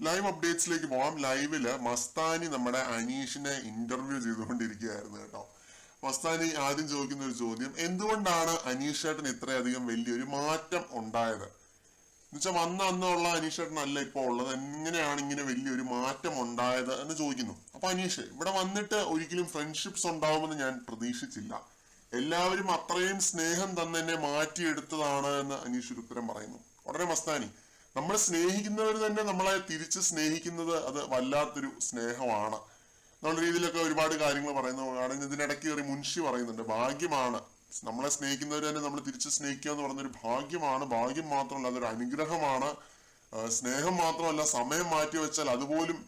Live അപ്ഡേറ്റ്സിലേക്ക് പോവാം. ലൈവില് മസ്താനി നമ്മുടെ അനീഷിനെ ഇന്റർവ്യൂ ചെയ്തുകൊണ്ടിരിക്കുകയായിരുന്നു കേട്ടോ. മസ്താനി ആദ്യം ചോദിക്കുന്ന ഒരു ചോദ്യം, എന്തുകൊണ്ടാണ് അനീഷേട്ടൻ ഇത്രയധികം വലിയൊരു മാറ്റം ഉണ്ടായത്? എന്നുവെച്ചാൽ അന്നുള്ള അനീഷേട്ടൻ അല്ല ഇപ്പോൾ ഉള്ളത്, എങ്ങനെയാണ് ഇങ്ങനെ വലിയൊരു മാറ്റം ഉണ്ടായത് എന്ന് ചോദിക്കുന്നു. അപ്പൊ അനീഷ്, ഇവിടെ വന്നിട്ട് ഒരിക്കലും ഫ്രണ്ട്ഷിപ്സ് ഉണ്ടാവുമെന്ന് ഞാൻ പ്രതീക്ഷിച്ചില്ല. എല്ലാവരും അത്രയും സ്നേഹം തന്നെ എന്നെ മാറ്റിയെടുത്തതാണ് എന്ന് അനീഷ് ഒരു ഉത്തരം പറയുന്നു. ഉടനെ മസ്താനി, നമ്മൾ സ്നേഹിക്കുന്നവർ തന്നെ നമ്മളെ തിരിച്ച് സ്നേഹിക്കുന്നത് അത് വല്ലാത്തൊരു സ്നേഹമാണ് എന്നുള്ള രീതിയിലൊക്കെ ഒരുപാട് കാര്യങ്ങൾ പറയുന്നു. ആണെങ്കിൽ ഇതിനിടയ്ക്ക് കയറി മുൻഷി പറയുന്നുണ്ട്, ഭാഗ്യമാണ് നമ്മളെ സ്നേഹിക്കുന്നവർ തന്നെ നമ്മൾ തിരിച്ച് സ്നേഹിക്കുക എന്ന് പറഞ്ഞൊരു ഭാഗ്യമാണ്. ഭാഗ്യം മാത്രമല്ല, അതൊരു അനുഗ്രഹമാണ്. സ്നേഹം മാത്രമല്ല, സമയം മാറ്റി വെച്ചാൽ അതുപോലും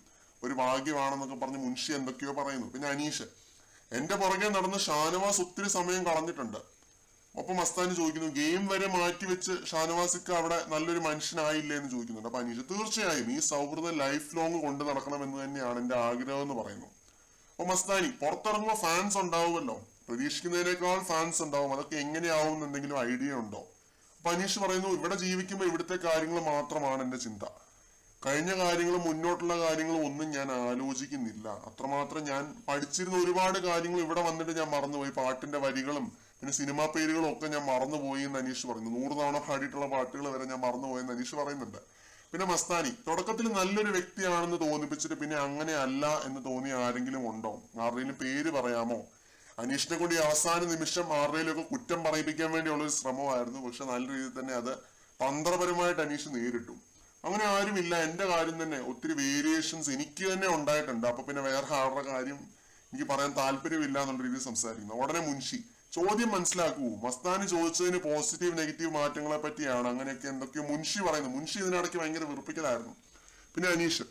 ഒരു ഭാഗ്യമാണെന്നൊക്കെ പറഞ്ഞ് മുൻഷി എന്തൊക്കെയോ പറയുന്നു. പിന്നെ അനീഷ്, എന്റെ പുറകെ നടന്ന് ഷാനവാസ് ഒത്തിരി സമയം കളഞ്ഞിട്ടുണ്ട്. ഒപ്പം മസ്താനി ചോദിക്കുന്നു, ഗെയിം വരെ മാറ്റി വെച്ച് ഷാനവാസിക്ക് അവിടെ നല്ലൊരു മനുഷ്യനായില്ലേ എന്ന് ചോദിക്കുന്നുണ്ട്. അപ്പൊ അനീഷ്, തീർച്ചയായും ഈ സൗഹൃദം ലൈഫ് ലോങ് കൊണ്ട് നടക്കണം എന്ന് തന്നെയാണ് എന്റെ ആഗ്രഹം എന്ന് പറയുന്നു. അപ്പൊ മസ്താനി, പുറത്തിറങ്ങുമ്പോൾ ഫാൻസ് ഉണ്ടാവുമല്ലോ, പ്രതീക്ഷിക്കുന്നതിനേക്കാൾ ഫാൻസ് ഉണ്ടാവും, അതൊക്കെ എങ്ങനെയാവും എന്ന് എന്തെങ്കിലും ഐഡിയ ഉണ്ടോ? അപ്പൊ അനീഷ് പറയുന്നു, ഇവിടെ ജീവിക്കുമ്പോൾ ഇവിടുത്തെ കാര്യങ്ങൾ മാത്രമാണ് എന്റെ ചിന്ത. കഴിഞ്ഞ കാര്യങ്ങളും മുന്നോട്ടുള്ള കാര്യങ്ങളും ഒന്നും ഞാൻ ആലോചിക്കുന്നില്ല. അത്രമാത്രം ഞാൻ പഠിച്ചിരുന്ന ഒരുപാട് കാര്യങ്ങൾ ഇവിടെ വന്നിട്ട് ഞാൻ മറന്നുപോയി. പാട്ടിന്റെ വരികളും പിന്നെ സിനിമാ പേരുകളും ഒക്കെ ഞാൻ മറന്നുപോയി എന്ന് അനീഷ് പറയുന്നു. 100 തവണ പാടിയിട്ടുള്ള പാട്ടുകൾ വരെ ഞാൻ മറന്നുപോയെന്ന് അനീഷ് പറയുന്നുണ്ട്. പിന്നെ മസ്താനി, തുടക്കത്തിൽ നല്ലൊരു വ്യക്തിയാണെന്ന് തോന്നിപ്പിച്ചിട്ട് പിന്നെ അങ്ങനെ അല്ല എന്ന് തോന്നിയ ആരെങ്കിലും ഉണ്ടോ? ആരുടെയും പേര് പറയാമോ? അനീഷിനെ കൊണ്ട് ഈ അവസാന നിമിഷം ആരുടെയിലൊക്കെ കുറ്റം പറയിപ്പിക്കാൻ വേണ്ടിയുള്ള ഒരു ശ്രമമായിരുന്നു. പക്ഷെ നല്ല രീതിയിൽ തന്നെ അത് തന്ത്രപരമായിട്ട് അനീഷ് നേരിട്ടു. അങ്ങനെ ആരുമില്ല, എന്റെ കാര്യം തന്നെ ഒത്തിരി വേരിയേഷൻസ് എനിക്ക് തന്നെ ഉണ്ടായിട്ടുണ്ട്. അപ്പൊ പിന്നെ വേറെ ആരുടെ കാര്യം എനിക്ക് പറയാൻ താല്പര്യമില്ല എന്നുള്ള രീതിയിൽ സംസാരിക്കുന്നു. ഉടനെ മുൻഷി, ചോദ്യം മനസ്സിലാക്കൂ, മസ്താനി ചോദിച്ചതിന് പോസിറ്റീവ് നെഗറ്റീവ് മാറ്റങ്ങളെ പറ്റിയാണ്, അങ്ങനെയൊക്കെ എന്തൊക്കെയോ മുൻഷി പറയുന്നു. മുൻഷി ഇതിനിടയ്ക്ക് ഭയങ്കര വെറുപ്പിക്കലായിരുന്നു. പിന്നെ അനീഷ്,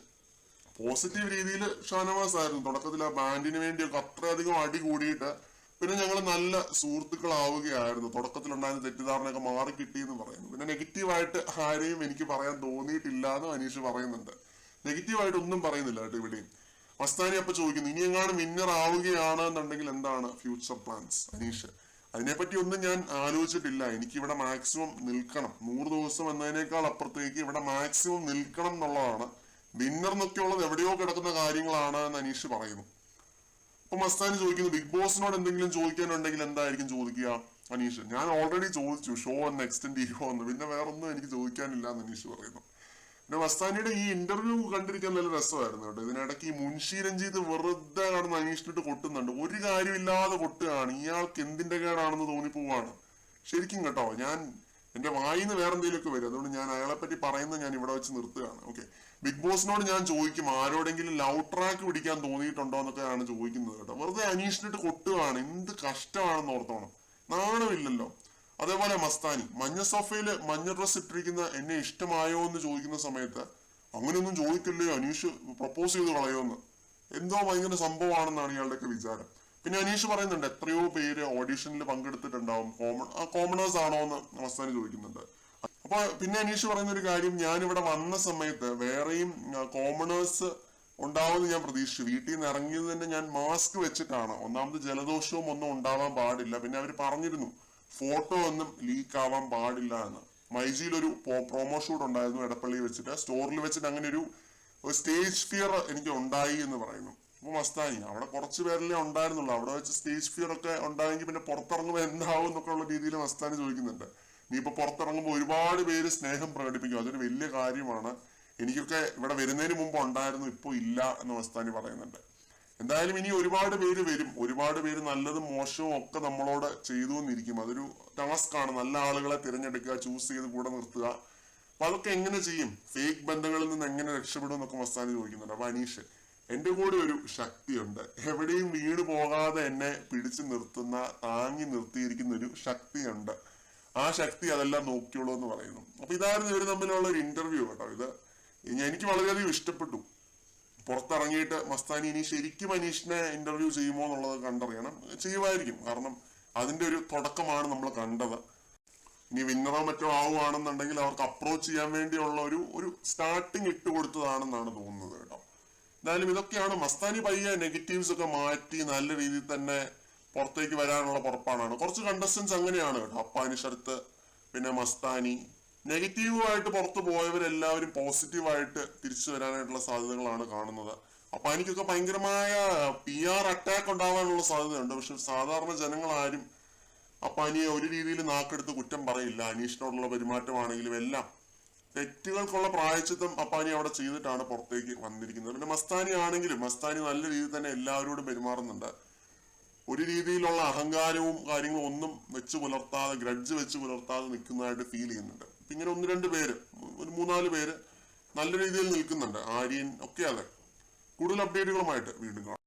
പോസിറ്റീവ് രീതിയിൽ ഷാനവാസ് ആയിരുന്നു. തുടക്കത്തിൽ ആ ബാൻഡിന് വേണ്ടിയൊക്കെ അത്രയധികം അടി കൂടിയിട്ട് പിന്നെ ഞങ്ങൾ നല്ല സുഹൃത്തുക്കളാവുകയായിരുന്നു. തുടക്കത്തിലുണ്ടായിരുന്ന തെറ്റിദ്ധാരണയൊക്കെ മാറി കിട്ടിയെന്ന് പറയുന്നു. പിന്നെ നെഗറ്റീവായിട്ട് ആരെയും എനിക്ക് പറയാൻ തോന്നിയിട്ടില്ല എന്ന് അനീഷ് പറയുന്നുണ്ട്. നെഗറ്റീവായിട്ട് ഒന്നും പറയുന്നില്ല കേട്ടോ ഇവിടെയും. മസ്താനി അപ്പൊ ചോദിക്കുന്നു, ഇനി എങ്ങാനും വിന്നർ ആവുകയാണ് എന്നുണ്ടെങ്കിൽ എന്താണ് ഫ്യൂച്ചർ പ്ലാൻസ്? അനീഷ്, അതിനെപ്പറ്റി ഒന്നും ഞാൻ ആലോചിച്ചിട്ടില്ല. എനിക്ക് ഇവിടെ മാക്സിമം നിൽക്കണം. 100 ദിവസം എന്നതിനേക്കാൾ അപ്പുറത്തേക്ക് ഇവിടെ മാക്സിമം നിൽക്കണം എന്നുള്ളതാണ്. വിന്നർ എന്നൊക്കെ ഉള്ളത് എവിടെയോ കിടക്കുന്ന കാര്യങ്ങളാണ് എന്ന് അനീഷ് പറയുന്നു. അപ്പൊ മസ്താനി ചോദിക്കുന്നു, ബിഗ് ബോസിനോട് എന്തെങ്കിലും ചോദിക്കാനുണ്ടെങ്കിൽ എന്തായിരിക്കും ചോദിക്കുക? അനീഷ്, ഞാൻ ഓൾറെഡി ചോദിച്ചു, ഷോ ഒന്ന് എക്സ്റ്റെൻഡ് ചെയ്യുമോ എന്ന്. പിന്നെ വേറൊന്നും എനിക്ക് ചോദിക്കാനില്ല എന്ന് അനീഷ് പറയുന്നു. പിന്നെ മസ്താനിയുടെ ഈ ഇന്റർവ്യൂ കണ്ടിരിക്കാൻ നല്ല രസമായിരുന്നു കേട്ടോ. ഇതിനിടയ്ക്ക് ഈ മുൻഷി രഞ്ജിത്ത് വെറുതെ കാണുന്ന അനീഷിനിട്ട് കൊട്ടുന്നുണ്ട്. ഒരു കാര്യമില്ലാതെ കൊട്ടുകയാണ്. ഇയാൾക്ക് എന്തിന്റെ കേടാണെന്ന് തോന്നിപ്പോവാണ് ശരിക്കും കേട്ടോ. ഞാൻ എന്റെ വായിന്ന് വേറെ എന്തെങ്കിലുമൊക്കെ വരും, അതുകൊണ്ട് ഞാൻ അയാളെ പറ്റി പറയുന്നത് ഞാൻ ഇവിടെ വെച്ച് നിർത്തുകയാണ്. ഓക്കെ, ബിഗ് ബോസിനോട് ഞാൻ ചോദിക്കും, ആരോടെങ്കിലും ലവ് ട്രാക്ക് പിടിക്കാൻ തോന്നിയിട്ടുണ്ടോ എന്നൊക്കെയാണ് ചോദിക്കുന്നത് കേട്ടോ. വെറുതെ അനീഷിനിട്ട് കൊട്ടുകയാണ്. എന്ത് കഷ്ടമാണെന്ന് ഓർത്തോണം, നാണമില്ലല്ലോ. അതേപോലെ മസ്താനി, മഞ്ഞ സോഫയില് മഞ്ഞ ഡ്രസ് ഇട്ടിരിക്കുന്ന എന്നെ ഇഷ്ടമായോ എന്ന് ചോദിക്കുന്ന സമയത്ത് അങ്ങനെയൊന്നും ചോദിക്കില്ലേ, അനീഷ് പ്രപ്പോസ് ചെയ്ത് കളയോന്ന്. എന്തോ ഭയങ്കര സംഭവമാണെന്നാണ് ഇയാളുടെയൊക്കെ വിചാരം. പിന്നെ അനീഷ് പറയുന്നുണ്ട്, എത്രയോ പേര് ഓഡീഷനിൽ പങ്കെടുത്തിട്ടുണ്ടാവും, കോമണേഴ്സ് ആണോ എന്ന് മസ്താനി ചോദിക്കുന്നുണ്ട്. അപ്പൊ പിന്നെ അനീഷ് പറയുന്ന ഒരു കാര്യം, ഞാൻ ഇവിടെ വന്ന സമയത്ത് വേറെയും കോമണേഴ്സ് ഉണ്ടാവുമെന്ന് ഞാൻ പ്രതീക്ഷിച്ചു. വീട്ടിൽ നിന്ന് ഇറങ്ങിയത് തന്നെ ഞാൻ മാസ്ക് വെച്ചിട്ടാണ്. ഒന്നാമത് ജലദോഷവും ഒന്നും ഉണ്ടാവാൻ പാടില്ല. പിന്നെ അവർ പറഞ്ഞിരുന്നു ഫോട്ടോ ഒന്നും ലീക്ക് ആവാൻ പാടില്ല എന്ന്. മൈജിയിൽ ഒരു പ്രൊമോ ഷൂട്ട് ഉണ്ടായിരുന്നു എടപ്പള്ളി വെച്ചിട്ട്, സ്റ്റോറിൽ വെച്ചിട്ട് അങ്ങനെ ഒരു സ്റ്റേജ് ഫിയർ എനിക്ക് ഉണ്ടായി എന്ന് പറയുന്നു. അപ്പൊ മസ്താനി, അവിടെ കുറച്ച് പേരല്ലേ ഉണ്ടായിരുന്നുള്ളൂ, അവിടെ വെച്ച് സ്റ്റേജ് ഫിയർ ഒക്കെ ഉണ്ടായെങ്കിൽ പിന്നെ പുറത്തിറങ്ങുമ്പോൾ എന്താവും എന്നൊക്കെ ഉള്ള രീതിയിൽ മസ്താനി ചോദിക്കുന്നുണ്ട്. നീ ഇപ്പൊ പുറത്തിറങ്ങുമ്പോൾ ഒരുപാട് പേര് സ്നേഹം പ്രകടിപ്പിക്കും, അതൊരു വലിയ കാര്യമാണ്. എനിക്കൊക്കെ ഇവിടെ വരുന്നതിന് മുമ്പ് ഉണ്ടായിരുന്നു, ഇപ്പൊ ഇല്ല എന്ന് മസ്താനി പറയുന്നുണ്ട്. എന്തായാലും ഇനി ഒരുപാട് പേര് വരും, ഒരുപാട് പേര് നല്ലതും മോശവും ഒക്കെ നമ്മളോട് ചെയ്തു എന്നിരിക്കും. അതൊരു ടാസ്ക് ആണ്, നല്ല ആളുകളെ തിരഞ്ഞെടുക്കുക, ചൂസ് ചെയ്ത് കൂടെ നിർത്തുക. അപ്പൊ അതൊക്കെ എങ്ങനെ ചെയ്യും? ഫേക്ക് ബന്ധങ്ങളിൽ നിന്ന് എങ്ങനെ രക്ഷപ്പെടും എന്നൊക്കെ മസ്താനി ചോദിക്കുന്നുണ്ട്. അപ്പൊ അനീഷ്, എന്റെ കൂടെ ഒരു ശക്തിയുണ്ട്, എവിടെയും വീണ് പോകാതെ എന്നെ പിടിച്ചു നിർത്തുന്ന, താങ്ങി നിർത്തിയിരിക്കുന്ന ഒരു ശക്തിയുണ്ട്. ആ ശക്തി അതെല്ലാം നോക്കിയോളൂ എന്ന് പറയുന്നു. അപ്പൊ ഇതായിരുന്നു ഇവർ തമ്മിലുള്ള ഒരു ഇന്റർവ്യൂ കേട്ടോ. ഇത് എനിക്ക് വളരെയധികം ഇഷ്ടപ്പെട്ടു. പുറത്തിറങ്ങിയിട്ട് മസ്താനി ഇനി ശരിക്കും അനീഷിനെ ഇന്റർവ്യൂ ചെയ്യുമോ എന്നുള്ളത് കണ്ടറിയണം. ചെയ്യുമായിരിക്കും, കാരണം അതിന്റെ ഒരു തുടക്കമാണ് നമ്മൾ കണ്ടത്. ഇനി വിന്നറോ മറ്റോ ആവുകയാണെന്നുണ്ടെങ്കിൽ അവർക്ക് അപ്രോച്ച് ചെയ്യാൻ വേണ്ടിയുള്ള ഒരു സ്റ്റാർട്ടിങ് ഇട്ട് കൊടുത്തതാണെന്നാണ് തോന്നുന്നത് കേട്ടോ. എന്തായാലും ഇതൊക്കെയാണ്. മസ്താനി പയ്യെ നെഗറ്റീവ്സ് ഒക്കെ മാറ്റി നല്ല രീതിയിൽ തന്നെ പുറത്തേക്ക് വരാനുള്ള പുറപ്പാടാണ്. കുറച്ച് കണ്ടസ്റ്റൻസ് അങ്ങനെയാണ് കേട്ടോ. അപ്പാനി ശരത്ത്, പിന്നെ മസ്താനി, നെഗറ്റീവായിട്ട് പുറത്തു പോയവരെല്ലാവരും പോസിറ്റീവായിട്ട് തിരിച്ചു വരാനായിട്ടുള്ള സാധ്യതകളാണ് കാണുന്നത്. അപ്പാനിക്കൊക്കെ ഭയങ്കരമായ PR അറ്റാക്ക് ഉണ്ടാവാനുള്ള സാധ്യതയുണ്ട്. പക്ഷെ സാധാരണ ജനങ്ങൾ ആരും അപ്പാനിയെ ഒരു രീതിയിൽ നാക്കെടുത്ത് കുറ്റം പറയില്ല. അനീഷിനോടുള്ള പെരുമാറ്റമാണെങ്കിലും എല്ലാം തെറ്റുകൾക്കുള്ള പ്രായശ്ചിത്തം അപ്പാനി അവിടെ ചെയ്തിട്ടാണ് പുറത്തേക്ക് വന്നിരിക്കുന്നത്. പിന്നെ മസ്താനി ആണെങ്കിലും മസ്താനി നല്ല രീതിയിൽ തന്നെ എല്ലാവരോടും പെരുമാറുന്നുണ്ട്. ഒരു രീതിയിലുള്ള അഹങ്കാരവും കാര്യങ്ങളും ഒന്നും വെച്ച് പുലർത്താതെ, ഗ്രഡ്ജ് വെച്ച് പുലർത്താതെ നിൽക്കുന്നതായിട്ട് ഫീൽ ചെയ്യുന്നുണ്ട്. ഇങ്ങനെ 1-2 പേര്, ഒരു 3-4 പേര് നല്ല രീതിയിൽ നിൽക്കുന്നുണ്ട്. ആര്യൻ ഒക്കെ. അതെ, കൂടുതൽ അപ്ഡേറ്റുകളുമായിട്ട് വീണ്ടും കാണാം.